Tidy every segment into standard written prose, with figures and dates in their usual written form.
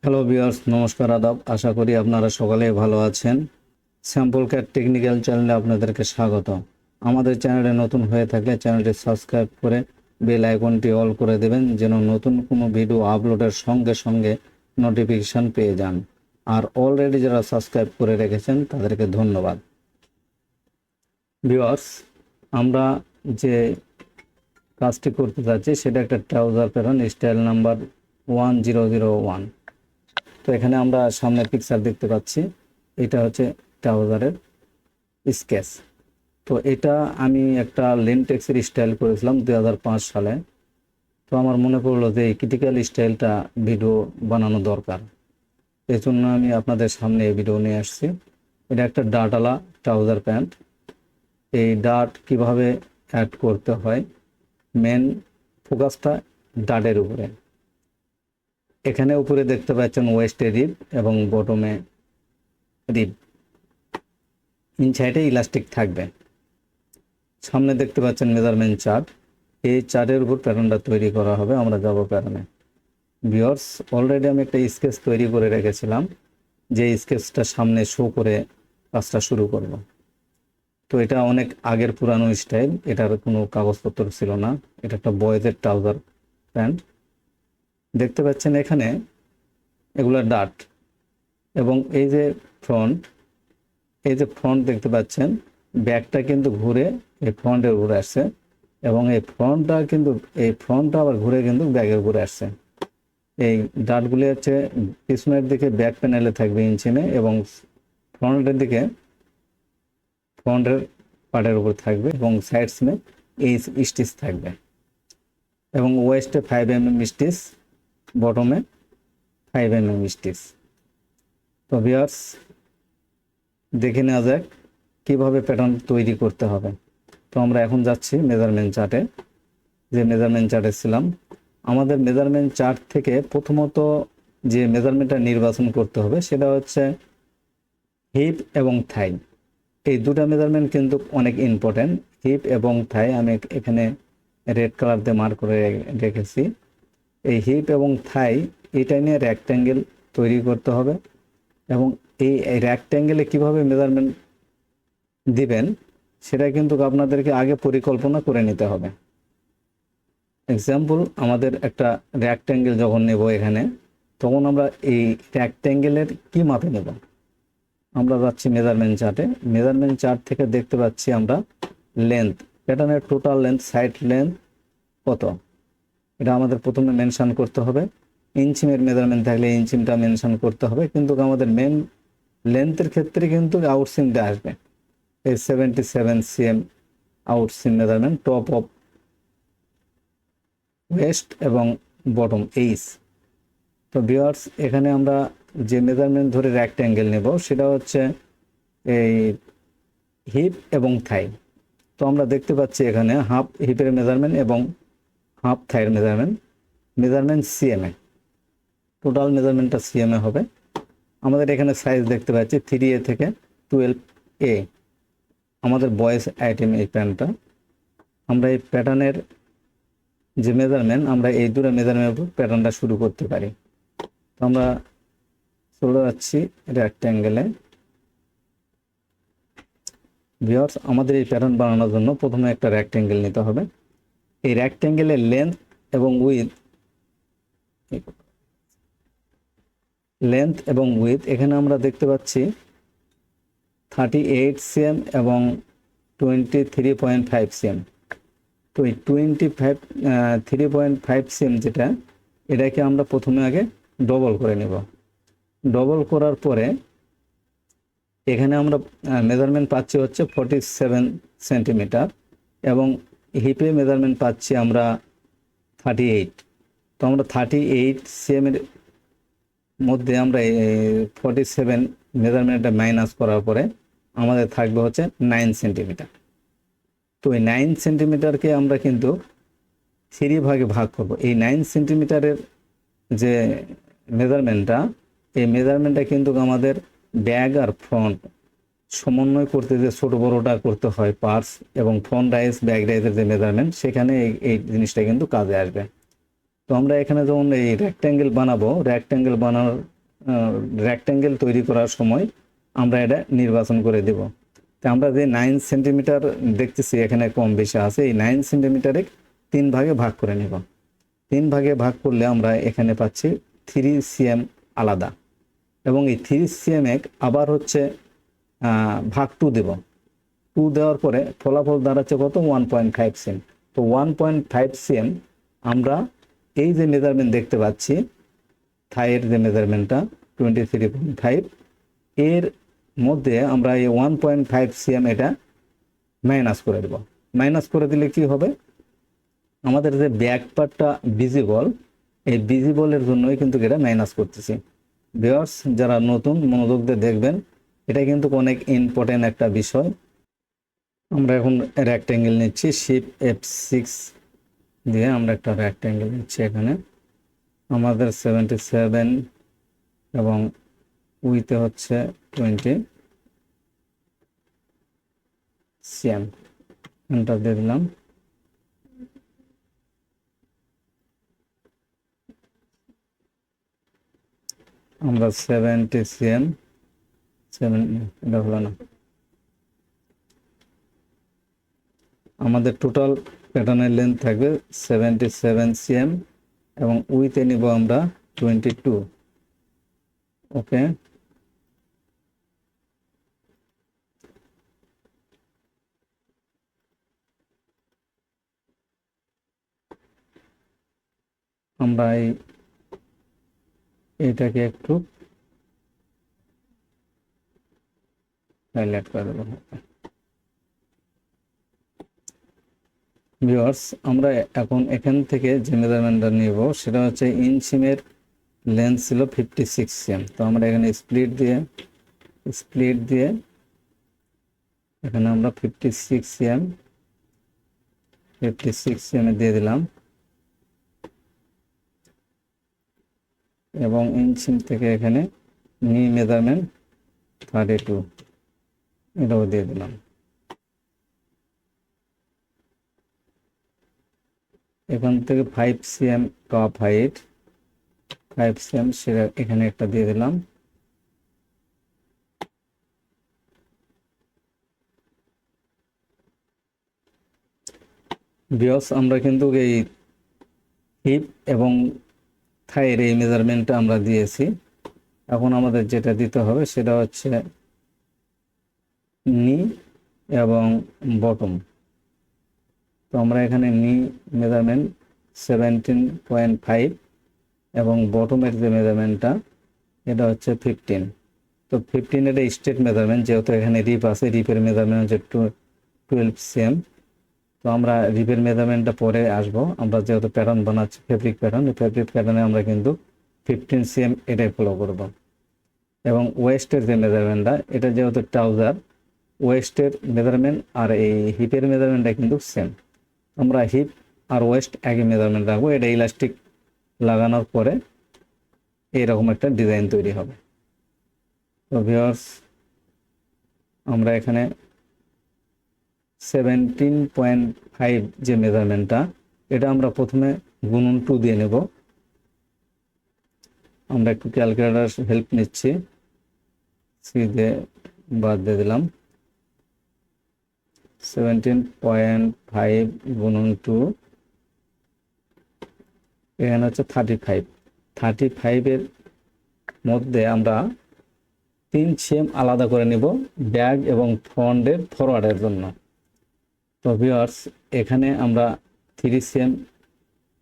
Hello viewers, নমস্কার, আদাব। আশা করি আপনারা সকলেই ভালো আছেন। স্যাম্পল ক্যাট টেকনিক্যাল চ্যানেলে আপনাদেরকে স্বাগত। আমাদের চ্যানেলে নতুন হয়ে থাকলে চ্যানেলটি সাবস্ক্রাইব করে বেল আইকনটি অল করে দেবেন, যেন নতুন কোনো ভিডিও আপলোডের সঙ্গে সঙ্গে নোটিফিকেশান পেয়ে যান। আর অলরেডি যারা সাবস্ক্রাইব করে রেখেছেন তাদেরকে ধন্যবাদ। ভিউয়ার্স, আমরা যে কাজটি করতে যাচ্ছি সেটা একটা ট্রাউজার প্যাটার্ন স্টাইল নাম্বার 1001। তো এখানে আমরা সামনে পিকচার দেখতে পাচ্ছি, এটা হচ্ছে ট্রাউজারের স্কেচ। তো এটা আমি একটা লেনটেক্সের স্টাইল করেছিলাম 2005 সালে। তো আমার মনে পড়লো যে এই ক্রিটিক্যাল স্টাইলটা ভিডিও বানানো দরকার, এই জন্য আমি আপনাদের সামনে এই ভিডিও নিয়ে আসছি। এটা একটা ডাটওয়ালা ট্রাউজার প্যান্ট। এই ডাট কিভাবে অ্যাড করতে হয়, মেন ফোকাসটা ডাটের উপরে। এখানে উপরে দেখতে পাচ্ছেন ওয়েস্টে রিব এবং বটমে রিব, ইনসাইডে ইলাস্টিক থাকবে। সামনে দেখতে পাচ্ছেন মেজারমেন্ট চার্ট। এই চার্টের উপর প্যাটার্নটা তৈরি করা হবে। আমরা যাব প্যাটার্নে। ভিউয়ার্স, অলরেডি আমি একটা স্কেচ তৈরি করে রেখেছিলাম, যে স্কেচটা সামনে শো করে কাজটা শুরু করব। তো এটা অনেক আগের পুরানো স্টাইল, এটার কোনো কাগজপত্র ছিল না। এটা একটা বয়েজের ট্রাউজার প্যান্ট। দেখতে পাচ্ছেন এখানে এগুলো ডাট, এবং এই যে ফ্রন্ট, এই যে ফ্রন্ট দেখতে পাচ্ছেন, ব্যাকটা কিন্তু ঘুরে এই ফ্রন্টের উপরে আসছে, এবং এই ফ্রন্টটা আবার ঘুরে কিন্তু ব্যাকের উপরে আসছে। এই ডাটগুলি হচ্ছে পিছনের দিকে ব্যাক প্যানেলে থাকবে ইঞ্চিনে, এবং ফ্রন্টের দিকে ফ্রন্টের পার্টের উপর থাকবে, এবং সাইডসে এই স্টিচ থাকবে, এবং ওয়েস্টে 5 mm স্টিচ, বটমে 5 mm স্টিচ। তো ভিউয়ার্স, দেখে নেওয়া যাক কীভাবে প্যাটার্ন তৈরি করতে হবে। তো আমরা এখন যাচ্ছি মেজারমেন্ট চার্টে। যে মেজারমেন্ট চার্টে ছিলাম, আমাদের মেজারমেন্ট চার্ট থেকে প্রথমত যে মেজারমেন্টটা নির্বাচন করতে হবে সেটা হচ্ছে হিপ এবং থাই। এই দুটো মেজারমেন্ট কিন্তু অনেক ইম্পর্টেন্ট। হিপ এবং থাই আমি এখানে রেড কালার দিয়ে মার্ক করে রেখেছি। এই হিপ এবং থাই এটা নিয়ে রেক্ট্যাঙ্গেল তৈরি করতে হবে, এবং এই রেক্ট্যাঙ্গেলে কীভাবে মেজারমেন্ট দিবেন সেটা কিন্তু আপনাদেরকে আগে পরিকল্পনা করে নিতে হবে। এক্সাম্পল, আমাদের একটা রেক্ট্যাঙ্গেল যখন নেব এখানে, তখন আমরা এই রেক্ট্যাঙ্গেলের কি মাপে নেব। আমরা যাচ্ছি মেজারমেন্ট চার্টে। মেজারমেন্ট চার্ট থেকে দেখতে পাচ্ছি আমরা লেন্থ, প্যাটার্নের টোটাল লেন্থ, সাইড লেন্থ কত, এটা আমাদের প্রথমে মেনশন করতে হবে। ইঞ্চিমের মেজারমেন্ট থাকলে ইঞ্চিমটা মেনশন করতে হবে, কিন্তু আমাদের মেন লেন্থের ক্ষেত্রে কিন্তু আউটসিমটা আসবে। এই 77 cm outseam measurement, top of waist এবং বটম এইচ। তো ভিউয়ার্স, এখানে আমরা যে মেজারমেন্ট ধরে রেক্ট্যাঙ্গেল নেব সেটা হচ্ছে এই হিপ এবং থাই। তো আমরা দেখতে পাচ্ছি এখানে হাফ হিপের মেজারমেন্ট এবং হাফ থাইয়ের মেজারমেন্ট সিএমএ, টোটাল মেজারমেন্টটা সিএমএ হবে। আমাদের এখানে সাইজ দেখতে পাচ্ছি 3A থেকে 12A, আমাদের বয়েজ আইটেম এই প্যান্টটা। আমরা এই প্যাটার্নের যে মেজারমেন্ট, আমরা এই দুটো মেজারমেন্টের উপর প্যাটার্নটা শুরু করতে পারি। তো আমরা চলে যাচ্ছি রেক্ট্যাঙ্গেলে। ভিউয়ার্স, আমাদের এই প্যাটার্ন বানানোর জন্য প্রথমে একটা রেক্ট্যাঙ্গেল নিতে হবে। এই রেক্ট্যাঙ্গেলের লেন্থ এবং উইথ এখানে আমরা দেখতে পাচ্ছি 38 cm এবং 23.5 cm। তো এই 3.5 cm যেটা, এটাকে আমরা প্রথমে আগে ডবল করে নেব। ডবল করার পরে এখানে আমরা মেজারমেন্ট পাচ্ছি হচ্ছে 47 সেন্টিমিটার, এবং হিপে মেজারমেন্ট পাচ্ছি আমরা 38। তো আমরা 38 cm এর মধ্যে আমরা 47 মেজারমেন্টটা মাইনাস করার পরে আমাদের থাকবে হচ্ছে 9 সেন্টিমিটার। তো এই 9 সেন্টিমিটারকে আমরা কিন্তু 3 ভাগে ভাগ করব। এই 9 সেন্টিমিটারের যে মেজারমেন্টটা, এই মেজারমেন্টটা কিন্তু আমাদের ব্যাক আর ফ্রন্ট সমন্বয় করতে যে ছোট বড়টা করতে হয় পার্স, এবং ফ্রন্ট রাইজ ব্যাক রাইজের যে মেজারমেন্ট, সেখানে এই জিনিসটা কিন্তু কাজে আসবে। তো আমরা এখানে যখন এই রেক্ট্যাঙ্গেল বানাবো, রেক্ট্যাঙ্গেল তৈরি করার সময় আমরা এটা নির্বাচন করে দেব। তো আমরা যে 9 সেন্টিমিটার দেখতেছি এখানে কম বেশি আছে, এই 9 সেন্টিমিটারে 3 ভাগে ভাগ করে নেব। 3 ভাগে ভাগ করলে আমরা এখানে পাচ্ছি 3 সিএম আলাদা, এবং এই 3 সিএম আবার হচ্ছে ভাগ 2 দেব। 2 দেওয়ার পরে ফলাফল দাঁড়াচ্ছে কত, 1.5 সিএম। তো 1.5 সিএম আমরা এই যে মেজারমেন্ট দেখতে পাচ্ছি, থাইয়ের যে মেজারমেন্টটা 23.5, এর মধ্যে আমরা এই 1.5 সিএম এটা মাইনাস করে দেব। মাইনাস করে দিলে কি হবে, আমাদের যে ব্যাক পার্টটা ভিজিবল, এই ভিজিবলের জন্যই কিন্তু এটা মাইনাস করতেছি। ভিউয়ার্স যারা নতুন মনোযোগ দিয়ে দেখবেন, এটা কিন্তু অনেক ইম্পর্টেন্ট একটা বিষয়। আমরা এখন রেক্ট্যাঙ্গেল নিচ্ছি, শিফট F6 দিয়ে আমরা একটা রেক্ট্যাঙ্গেল নিচ্ছি। এখানে আমাদের 77 এবং উইতে হচ্ছে 20 সিএম। এন্টার দিয়ে দিলাম। আমরা 70 সিএম, এটা হলো না। আমাদের টোটাল প্যাটার্নের লেন্থ থাকবে 77 সিএম এবং উইথে নিব আমরা 22। ওকে, আমরা এটাকে একটু হাইলাইট করে দেবো। ভিউয়ার্স আমরা এখন এখান থেকে যে মেজারমেন্টটা নিব সেটা হচ্ছে ইনসিমের লেন্থ ছিল 56 সিএম। তো আমরা এখানে স্প্লিট দিয়ে এখানে আমরা 56 সিএম দিয়ে দিলাম, এবং ইনসিম থেকে এখানে নি মেজারমেন্ট 32 এটাও দিয়ে দিলাম। এখান থেকে 5 সিএম টপ হাইট, 5 সিএম সেটা এখানে একটা দিয়ে দিলাম। ভিউয়ার্স আমরা কিন্তু এই হিপ এবং থাইয়ের এই মেজারমেন্টটা আমরা দিয়েছি। এখন আমাদের যেটা দিতে হবে সেটা হচ্ছে নি এবং বটম। তো আমরা এখানে নি মেজারমেন্ট 17.5 এবং বটমের যে মেজারমেন্টটা এটা হচ্ছে 15। তো 15 এটা স্ট্রেট মেজারমেন্ট, যেহেতু এখানে রিপ আছে, রিপের মেজারমেন্ট হচ্ছে 12 সিএম। তো আমরা রিপের মেজারমেন্টটা পরে আসবো। আমরা যেহেতু প্যাটার্ন বানাচ্ছি ফেব্রিক প্যাটার্ন, এই ফেব্রিক প্যাটার্নে আমরা কিন্তু 15 সিএম এটাই ফলো করব। এবং ওয়েস্টের যে মেজারমেন্টটা, এটা যেহেতু ট্রাউজার, ওয়েস্টের মেজারমেন্ট আর এই হিপের মেজারমেন্টটা কিন্তু সেম। আমরা হিপ আর ওয়েস্ট একই মেজারমেন্ট রাখবো। এটা ইলাস্টিক লাগানোর পরে এইরকম একটা ডিজাইন তৈরি হবে। তো ভিউয়ার্স আমরা এখানে 17.5 যে মেজারমেন্টটা, এটা আমরা প্রথমে গুণন 2 দিয়ে নেব। আমরা একটু ক্যালকুলেটর হেল্প নিচ্ছি, সি দিয়ে বাদ দিয়ে দিলাম। 17.5 গুণন 2 এখানে হচ্ছে 35। 35-এর মধ্যে আমরা 3 সিএম আলাদা করে নিব ব্যাক এবং ফ্রন্টের ফরওয়ার্ডের জন্য। তো ভিউয়ার্স এখানে আমরা 3 সিএম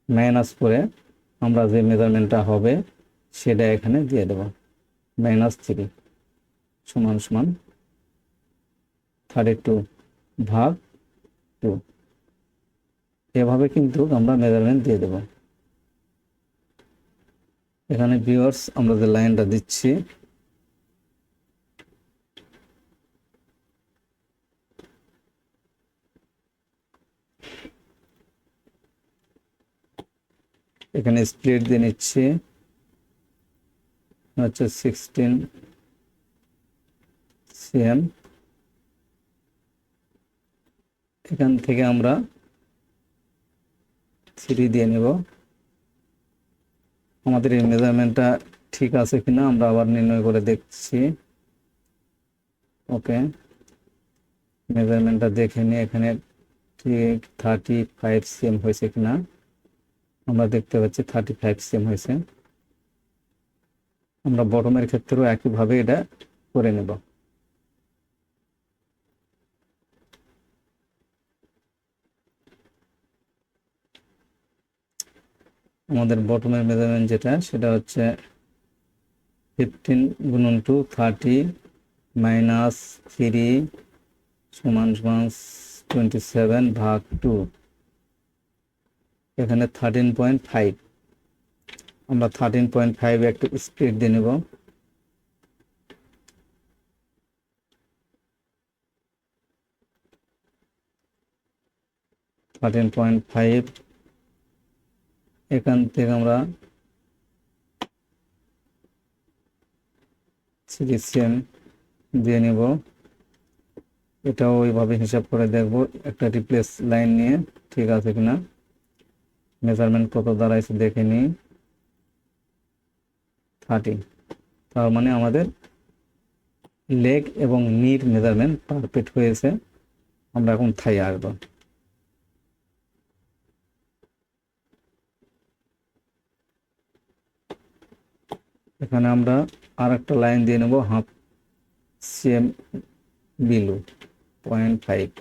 মাইনাস করে আমরা যে মেজারমেন্টটা হবে সেটা এখানে দিয়ে দেব। -3 সমান সমান 32 ভাগ 2। এভাবে কিন্তু আমরা মেজারমেন্ট দিয়ে দেব। এখানে ভিউয়ার্স আমরা যে লাইনটা দিচ্ছি, এখানে স্প্লিট দিয়ে নিচ্ছি হচ্ছে 16 সিএম। এখান থেকে আমরা 3 দিয়ে নেব, আমাদের এই মেজারমেন্টটা ঠিক আছে কিনা আমরা আবার নির্ণয় করে দেখছি। ওকে, মেজারমেন্টটা দেখে নিয়ে এখানে ঠিক 35 cm হয়েছে কিনা আমরা দেখতে পাচ্ছি 35 cm হয়েছে। আমরা বটমের ক্ষেত্রেও একইভাবে এটা করে নেব। আমাদের বটমের মেজারমেন্ট যেটা সেটা হচ্ছে 15 গুণন 2 30 মাইনাস 3 সমান সমান 27 ভাগ 2, এখানে 13.5। আমরা 13.5 একটু স্প্লিট দিয়ে নেব। এখান থেকে আমরা 3 cm দিয়ে নেব। এটাও ওইভাবে হিসাব করে দেখব একটা রিপ্লেস লাইন নিয়ে ঠিক আছে কিনা। মেজারমেন্ট কত দাঁড়াইছে দেখে নিই, 30। তার মানে আমাদের লেগ এবং নির মেজারমেন্ট পারফেক্ট হয়েছে। আমরা এখন থাই আসবো। এখানে আমরা আর একটা লাইন দিয়ে নেব 1/2 cm বিলো 0.5।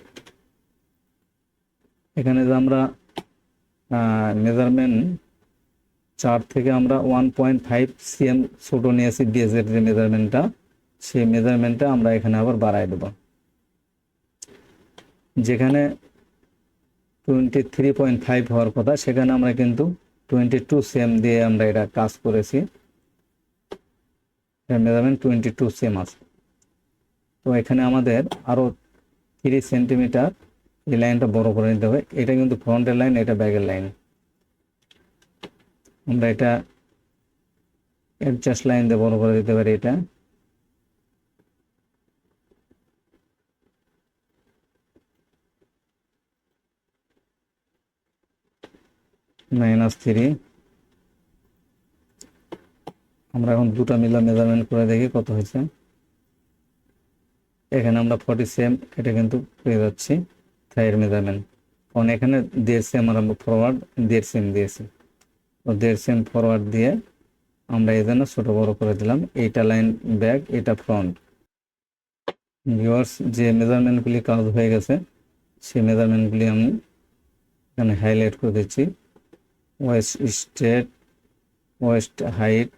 এখানে যে আমরা মেজারমেন্ট চার্ট থেকে আমরা 1.5 cm ছোট নিয়েছি বেজের যে মেজারমেন্টটা, সেই মেজারমেন্টটা আমরা এখানে আবার বাড়াই দেব। যেখানে 23.5 হওয়ার কথা সেখানে আমরা কিন্তু 22 cm দিয়ে আমরা এটা কাজ করেছি। মেজারমেন্ট 22 cm আছে। তো এখানে আমাদের আরো 30 সেন্টিমিটার এই লাইনটা বড় করে নিতে হবে। এটা কিন্তু ফ্রন্টের লাইন, এটা ব্যাকের লাইন। আমরা এটা অ্যাডজাস্ট লাইন দিয়ে বড় করে দিতে পারি। এটা -3। আমরা এখন দুটো মিলা মেজারমেন্ট করে দেখি কত হয়েছে। এখানে আমরা 40 cm এটা কিন্তু পেয়ে যাচ্ছি থাইয়ের মেজারমেন্ট। কারণ এখানে 1.5 cm আমরা ফরওয়ার্ড 1.5 cm দিয়েছি। তো 1.5 cm ফরওয়ার্ড দিয়ে আমরা এই জন্য ছোট বড় করে দিলাম। এইটা লাইন ব্যাক, এটা ফ্রন্ট। ভিউয়ার্স, যে মেজারমেন্টগুলি কাজ হয়ে গেছে সেই মেজারমেন্টগুলি আমি এখানে হাইলাইট করে দিচ্ছি। West straight, West height,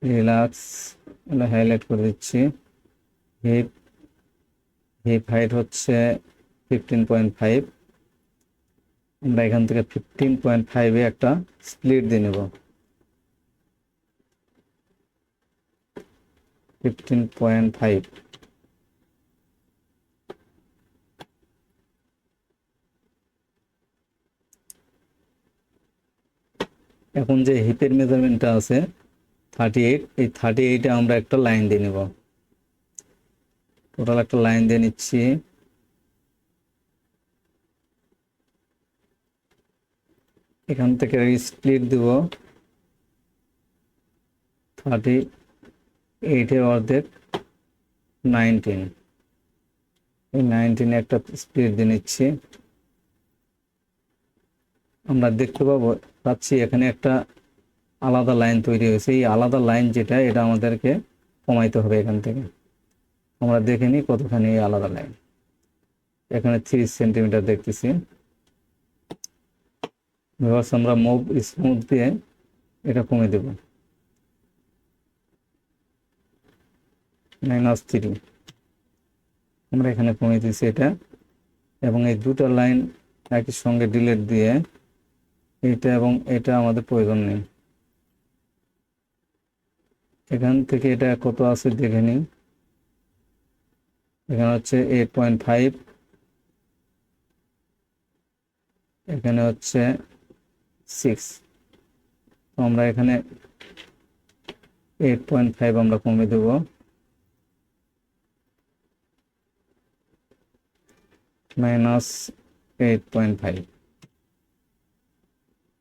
relax এগুলো হাইলাইট করে দিচ্ছি। হিপ, হিপ হাইট হচ্ছে 15.5। আমরা এখান থেকে 15.5-এ একটা স্প্লিট দিয়ে নেব। 15.5। এখন যে হিপের মেজারমেন্টটা আছে 38, এই 38-এ আমরা একটা লাইন দিয়ে নেব। টোটাল একটা লাইন দিয়ে নিচ্ছি। এখান থেকে স্প্লিট দিব 38-এর অর্ধেক 19। এই 19-এ একটা স্প্লিট দিয়ে নিচ্ছি। আমরা দেখতে পাচ্ছি এখানে একটা আলাদা লাইন তৈরি হয়েছে। এই আলাদা লাইন যেটা, এটা আমাদেরকে কমাইতে হবে এখান থেকে। আমরা দেখে নিই কতখানি এই আলাদা লাইন। এখানে 30 সেন্টিমিটার দেখতেছি। আমরা মুভ স্মুথ দিয়ে এটা কমে দেব। -3 আমরা এখানে কমে দিচ্ছি এটা। এবং এই দুটো লাইন একই সঙ্গে ডিলিট দিয়ে এটা এবং এটা আমাদের প্রয়োজন নেই। এখান থেকে এটা কত আছে দেখে নিই। এখানে হচ্ছে 8.5, এখানে হচ্ছে 6। তো আমরা এখানে 8.5 আমরা কমে দেব। -8.5।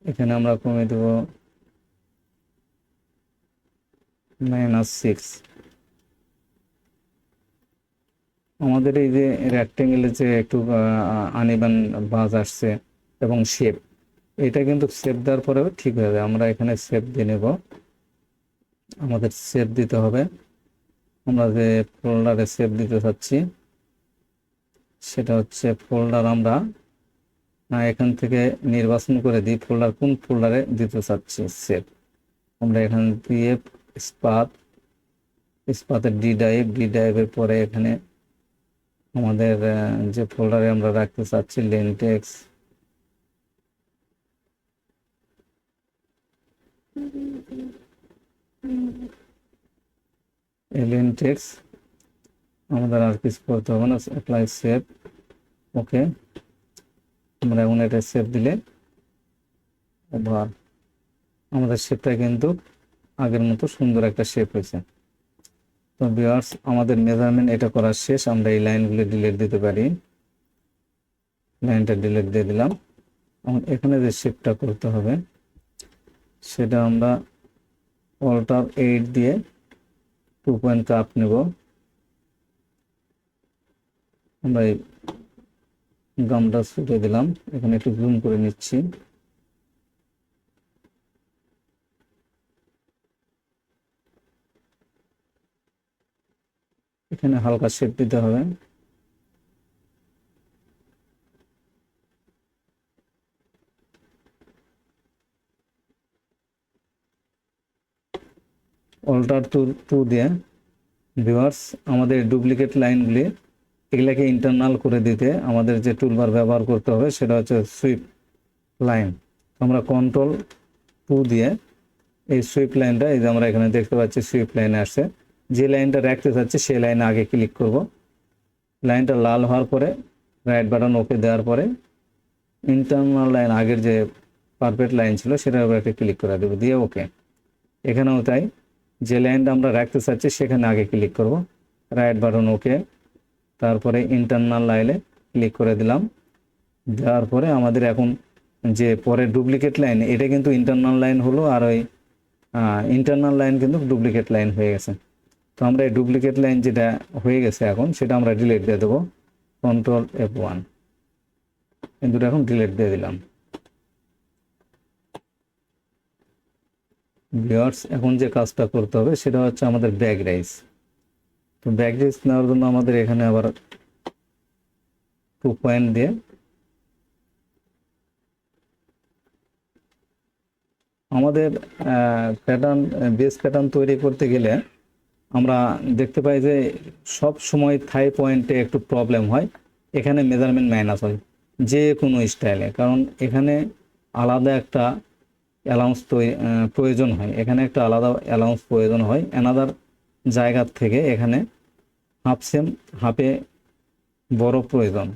এখানে আমরা কমে দেব -6। আমাদের এই যে রেক্টেঙ্গেলের যে একটু আনইভেন ভাঁজ আসছে এবং শেপ, এটা কিন্তু শেপ দেওয়ার পরেও ঠিক হয়ে যাবে। আমরা এখানে শেপ দিয়ে নেব, আমাদের শেপ দিতে হবে। আমরা যে ফোল্ডারে শেপ দিতে চাচ্ছি সেটা হচ্ছে ফোল্ডার, আমরা এখান থেকে নির্বাচন করে দিই ফোল্ডার, কোন ফোল্ডারে দিতে চাচ্ছি শেপ। আমরা এখান দিয়ে ইস্পাতের ডি ড্রাইভের পরে এখানে আমাদের যে ফোল্ডারে আমরা রাখতে চাচ্ছি লেনটেক্স, লেনটেক্স আমাদের আর কিছু করতে হবে না, অ্যাপ্লাই সেভ। ওকে, আমরা এখন এটা সেভ দিলে এবার আমাদের শেপটা কিন্তু আগের মতো সুন্দর একটা শেপ হয়েছে। তো ভিউয়ার্স, আমাদের মেজারমেন্ট এটা করা শেষ। আমরা এই লাইনগুলো ডিলিট দিতে পারি, লাইনটা ডিলিট দিয়ে দিলাম। এখন এখানে যে শেপটা করতে হবে সেটা আমরা অল্টার 8 দিয়ে 2 পয়েন্ট কাপ নেব। আমরা এই গামটা ছুটে দিলাম, এখানে একটু জুম করে নিচ্ছি। এখানে হালকা শেপ দিতে হবে। অল্টার 2 দিয়ে ভিউয়ার্স, আমাদের ডুপ্লিকেট লাইনগুলি এগুলাকে ইন্টারনাল করে দিতে আমাদের যে টুলবার ব্যবহার করতে হবে সেটা হচ্ছে সুইপ লাইন। আমরা কন্ট্রোল 2 দিয়ে এই সুইপ লাইনটা, এই যে আমরা এখানে দেখতে পাচ্ছি সুইপ লাইনে আসছে, যে লাইনটা রাখতে চাচ্ছি সেই লাইনে আগে ক্লিক করব। লাইনটা লাল হওয়ার পরে রাইট বাটন ওকে দেওয়ার পরে ইন্টারনাল লাইন, আগের যে পারফেক্ট লাইন ছিল সেটার উপর একটা ক্লিক করে দেবো, দিয়ে ওকে। এখানেও তাই, যে লাইনটা আমরা রাখতে চাচ্ছি সেখানে আগে ক্লিক করব, রাইট বাটন ওকে, তারপরে ইন্টারনাল লাইনে ক্লিক করে দিলাম। দেওয়ার পরে আমাদের এখন যে পরে ডুপ্লিকেট লাইন, এটা কিন্তু ইন্টারনাল লাইন হলো, আর ওই ইন্টারনাল লাইন কিন্তু ডুপ্লিকেট লাইন হয়ে গেছে। তো আমরা এই ডুপ্লিকেট লাইন যেটা হয়ে গেছে এখন সেটা আমরা ডিলিট দিয়ে দেবো, কন্ট্রোল F1, কিন্তু এখন ডিলিট দিয়ে দিলাম। ভিউয়ার্স, এখন যে কাজটা করতে হবে সেটা হচ্ছে আমাদের ব্যাক রাইজ। তো ব্যাক রাইজ নেওয়ার জন্য আমাদের এখানে আবার 2 পয়েন্ট দিয়ে আমাদের প্যাটার্ন, বেস প্যাটার্ন তৈরি করতে গেলে আমরা দেখতে পাই যে সব সময় থাই পয়েন্টে একটু প্রবলেম হয়, এখানে মেজারমেন্ট মাইনাস হয় যে কোনো স্টাইলে, কারণ এখানে আলাদা একটা অ্যালাউন্স প্রয়োজন হয়, এখানে একটা আলাদা অ্যালাউন্স প্রয়োজন হয় অ্যানাদার জায়গার থেকে। এখানে হাফ সেম, হাফে বড় প্রয়োজন।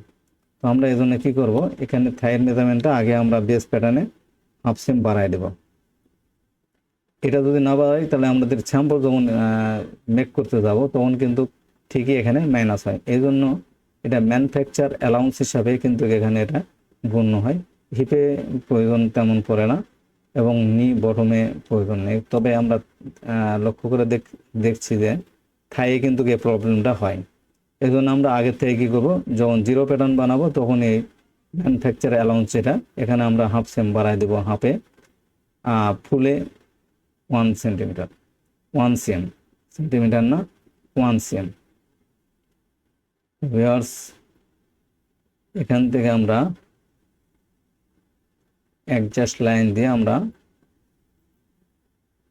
তো আমরা এই জন্য কী করবো, এখানে থাইয়ের মেজারমেন্টটা আগে আমরা বেস প্যাটার্নে হাফ সেম বাড়াই দেব। এটা যদি না বাড়াই তাহলে আমাদের স্যাম্পল যখন মেক করতে যাব তখন কিন্তু ঠিকই এখানে মাইনাস হয়। এই জন্য এটা ম্যানুফ্যাকচার অ্যালাউন্স হিসাবে কিন্তু এখানে এটা গণ্য হয়। হিপে প্রয়োজন তেমন পড়ে না এবং নি বটমে প্রয়োজন নেই। তবে আমরা লক্ষ্য করে দেখছি যে থাইয়ে কিন্তু এই প্রবলেমটা হয়। এই জন্য আমরা আগের থেকে কী করবো, যখন জিরো প্যাটার্ন বানাবো তখন এই ম্যানুফ্যাকচার অ্যালাউন্স যেটা, এখানে আমরা হাফ সেম বাড়াই দেবো, হাফে ফুলে 1 সেন্টিমিটার, 1 cm, সেন্টিমিটার না 1 cm। ভিউয়ার্স, এখান থেকে আমরা অ্যাডজাস্ট লাইন দিয়ে আমরা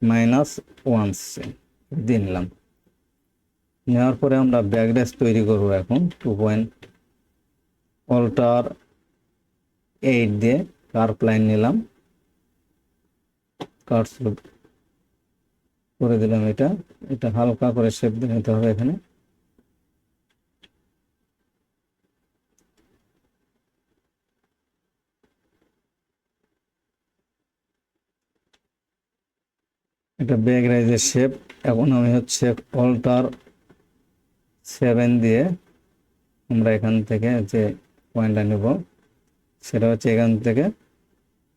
-1 cm দিয়ে নিলাম। নেওয়ার পরে আমরা ব্যাকড্যাশ তৈরি করব। এখন 2 পয়েন্ট অল্টার 8 দিয়ে কার্ভ লাইন নিলাম, কার্ভ করে দিলাম। এটা হালকা করে শেপ দিয়ে নিতে হবে। এখানে এটা ব্যাক রাইজের শেপ। এখন আমি হচ্ছে অল্টার 7 দিয়ে আমরা এখান থেকে যে পয়েন্টটা নেব সেটা হচ্ছে এখান থেকে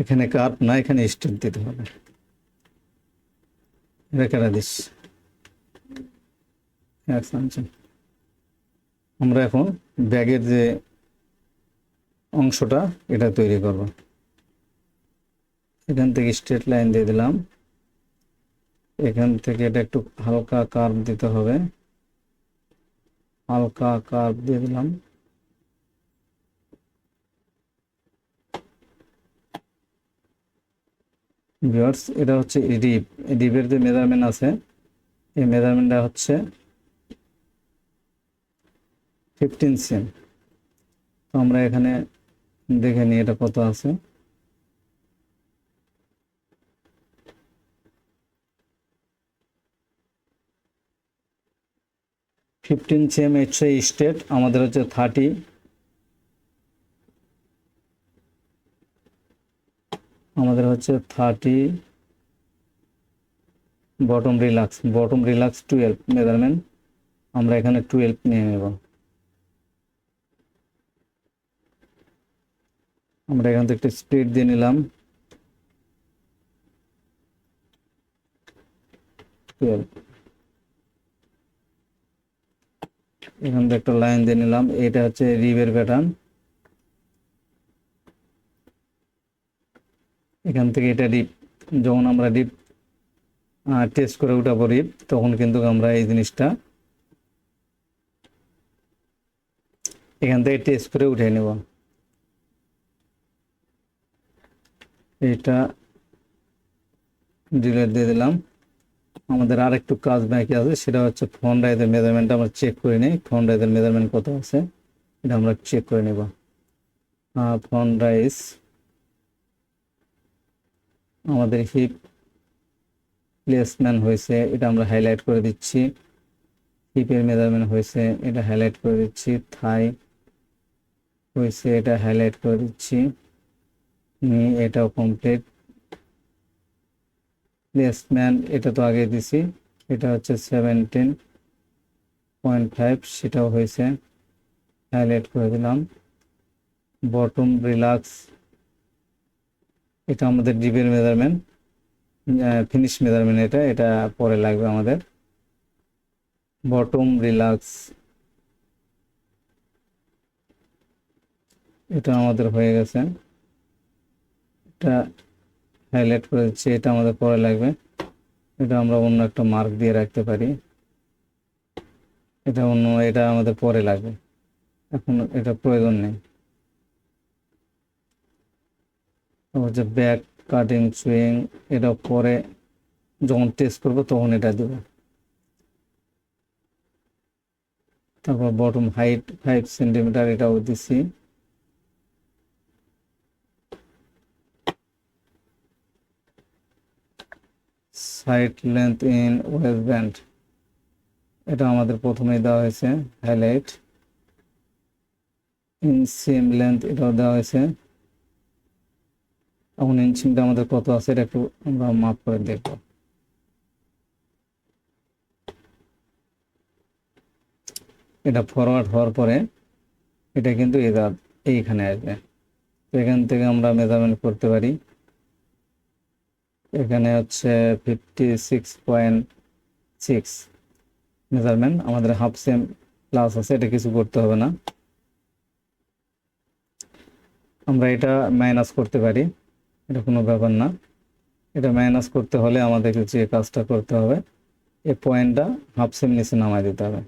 এখানে কার্ভ না, এখানে স্টেট দিতে হবে। রেখে দিস। আমরা এখন ব্যাগের যে অংশটা এটা তৈরি করব। এখান থেকে স্ট্রেট লাইন দিয়ে দিলাম, এখান থেকে এটা একটু হালকা কার্ভ দিতে হবে, হালকা কার্ভ দিয়ে দিলাম। ভিউয়ার্স, এটা হচ্ছে রিব। রিবের যে মেজারমেন্ট আছে, এই মেজারমেন্টটা হচ্ছে 15 সেম। তো আমরা এখানে দেখে নিই এটা কত আছে। ফিফটিন সেম হচ্ছে স্টেট, আমাদের হচ্ছে 30, আমাদের হচ্ছে 30 bottom relax. Bottom relax 12 measurement, আমরা এখানে 12 নিয়ে নেব। আমরা এখান থেকে একটু স্পিড দিয়ে নিলাম 12। এখান থেকে একটা লাইন দিয়ে নিলাম, এটা হচ্ছে রিবের প্যাটার্ন। এখান থেকে এটা রিব, যখন আমরা রিব টেস্ট করে উঠাবো রিব, তখন কিন্তু আমরা এই জিনিসটা এখান থেকে টেস্ট করে উঠে নেব। এটা ডিলিট দিয়ে দিলাম। আমাদের আর একটু কাজ বাকি আছে, সেটা হচ্ছে ফ্রন্ট রাইজের মেজারমেন্টটা আমরা চেক করে নিই। ফ্রন্ট রাইজের মেজারমেন্ট কত আছে এটা আমরা চেক করে নেব। ফ্রন্ট রাইজ, আমাদের হিপ প্লেসমেন্ট হয়েছে, এটা আমরা হাইলাইট করে দিচ্ছি। হিপের মেজারমেন্ট হয়েছে, এটা হাইলাইট করে দিচ্ছি। থাই হয়েছে, এটা হাইলাইট করে দিচ্ছি। নি, এটাও কমপ্লিট। প্লেসমেন্ট এটা তো আগে দিছি, এটা হচ্ছে 17.5, সেটাও হয়েছে, হাইলাইট করে দিলাম। বটম রিল্যাক্স, এটা আমাদের ডিপের মেজারমেন্ট, ফিনিশ মেজারমেন্ট, এটা এটা পরে লাগবে আমাদের। বটম রিল্যাক্স এটা আমাদের হয়ে গেছে, এটা হাইলাইট করে দিচ্ছি, এটা আমাদের পরে লাগবে। এটা আমরা অন্য একটা মার্ক দিয়ে রাখতে পারি, এটা অন্য, এটা আমাদের পরে লাগবে, এখন এটা প্রয়োজন নেই। হচ্ছে ব্যাক কাটিং সুইং, এটা পরে যখন টেস্ট করবো তখন এটা দেব। তারপর বটম হাইট 5 সেন্টিমিটার, এটাও দিচ্ছি। Side length in waist band, এটা আমাদের প্রথমেই দেওয়া হয়েছে, হাইলাইট। ইনসিম লেন্থ এটাও দেওয়া হয়েছে। এখন ইনসিমটা আমাদের কত আছে এটা একটু আমরা মাপ করে দেখব। এটা ফরওয়ার্ড হওয়ার পরে এটা কিন্তু এইখানে আসবে, এখান থেকে আমরা মেজারমেন্ট করতে পারি। এখানে হচ্ছে 56.6 মেজারমেন্ট, আমাদের হাফ সেম প্লাস আছে, এটা কিছু করতে হবে না। আমরা এটা মাইনাস করতে পারি, এটা কোনো ব্যাপার না। এটা মাইনাস করতে হলে আমাদেরকে যে কাজটা করতে হবে, এই পয়েন্টটা হাফ সেম নিচে নামাই দিতে হবে,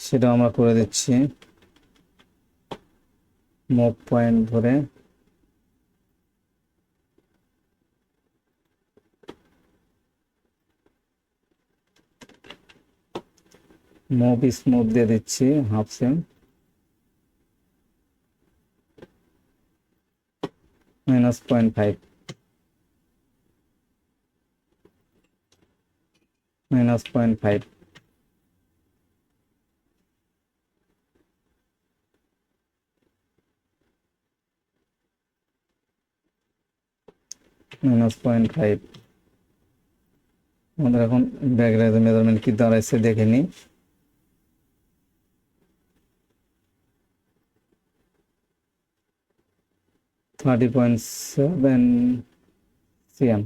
সেটা আমরা করে দিচ্ছি। মুভ পয়েন্ট ধরে মুভ স্মুথ দিয়ে দিচ্ছি হাফ সেম, -0.5, -0.5, -0.5। আমাদের এখন ব্যাক রাইজের মেজারমেন্ট কি দাঁড়াইছে দেখে নিই। 30.7 cm।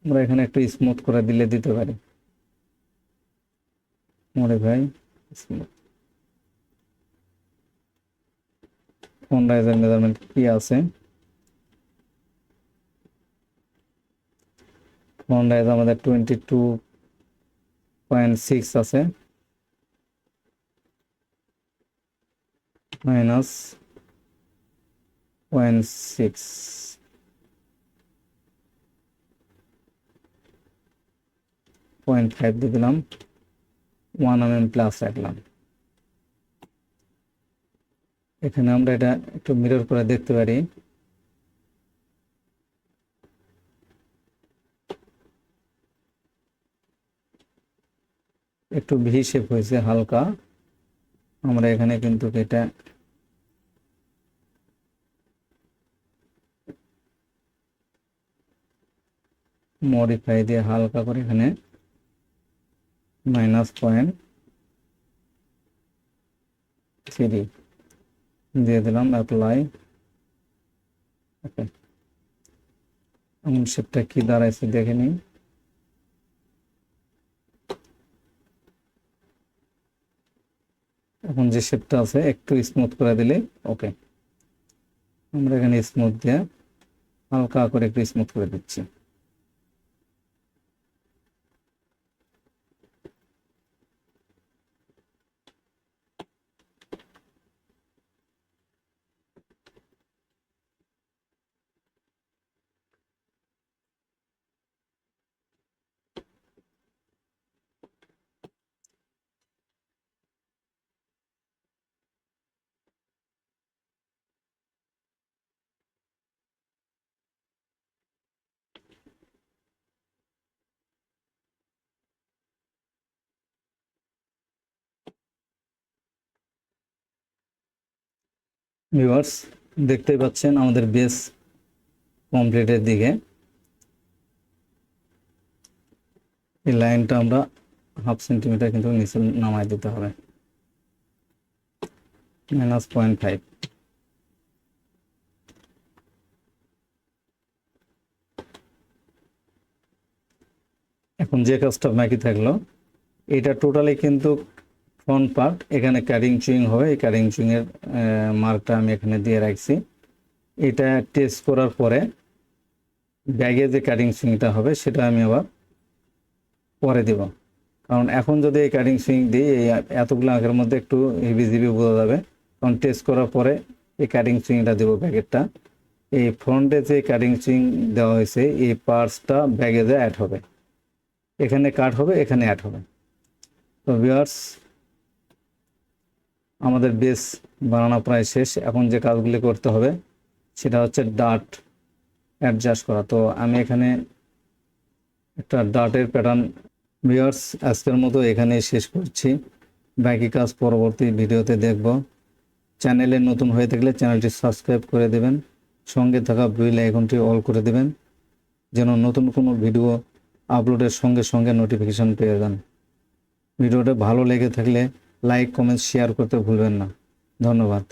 আমরা এখানে একটু স্মুথ করে দিতে পারি, মডিফাই স্মুথ। ফন্ট রাইজের মেজারমেন্ট কি আছে? ফন্ট রাইজ আমাদের 22.6 আছে, মাইনাস 0.6, 0.5 দিয়ে দিলাম, 1 mm প্লাস রাখলাম। এখানে আমরা এটা একটু মিরর করে দেখতে পারি। একটু ভি শেপ হয়েছে হালকা। আমরা এখানে কিন্তু এটা মডিফাই দিয়ে হালকা করে এখানে -0.3 দিয়ে দিলাম, অ্যাপ্লাই। ওকে, এমন শেপটা কি দাঁড়াইছে দেখে নিই। এখন যে শেপটা আছে একটু স্মুথ করে দিলে ওকে। আমরা এখানে স্মুথ দিয়ে হালকা করে একটু স্মুথ করে দিচ্ছি। ভিউয়ার্স, দেখতেই পাচ্ছেন আমাদের বেস কমপ্লিটের দিকে। এই লাইনটা আমরা 1/2 সেন্টিমিটার কিন্তু নিচে নামাই দিতে হবে, -0.5। এখন যে কাজটা বাকি থাকলো, এটা টোটালি কিন্তু ফ্রন্ট পার্ট। এখানে কাটিং চুইং হবে, এই কাটিং চুইং এর মার্কটা আমি এখানে দিয়ে রাখছি। এটা টেস্ট করার পরে ব্যাগে যে কাটিং চুইংটা হবে সেটা আমি আবার পরে দেব। কারণ এখন যদি এই কাটিং সুইং দিই, এই এতগুলো আঁকের মধ্যে একটু হিবিজিবি বোঝা যাবে। কারণ টেস্ট করার পরে এই কাটিং সুইংটা দেবো ব্যাগেরটা। এই ফ্রন্টে যে কাটিং সুইং দেওয়া হয়েছে এই পার্টসটা ব্যাগে যে অ্যাড হবে, এখানে কাট হবে, এখানে অ্যাড হবে। তো ভিউয়ার্স, আমাদের বেস বানানো প্রায় শেষ। এখন যে কাজগুলি করতে হবে সেটা হচ্ছে ডাট অ্যাডজাস্ট করা। তো আমি এখানে একটা ডাটের প্যাটার্ন। ভিউয়ার্স, আজকের মতো এখানেই শেষ করছি। বাকি কাজ পরবর্তী ভিডিওতে দেখব। চ্যানেলে নতুন হয়ে থাকলে চ্যানেলটি সাবস্ক্রাইব করে দেবেন, সঙ্গে থাকা বেল আইকনটি অল করে দেবেন, যেন নতুন কোনো ভিডিও আপলোডের সঙ্গে সঙ্গে নোটিফিকেশন পেয়ে যান। ভিডিওটা ভালো লেগে থাকলে লাইক, কমেন্ট, শেয়ার করতে ভুলবেন না। ধন্যবাদ।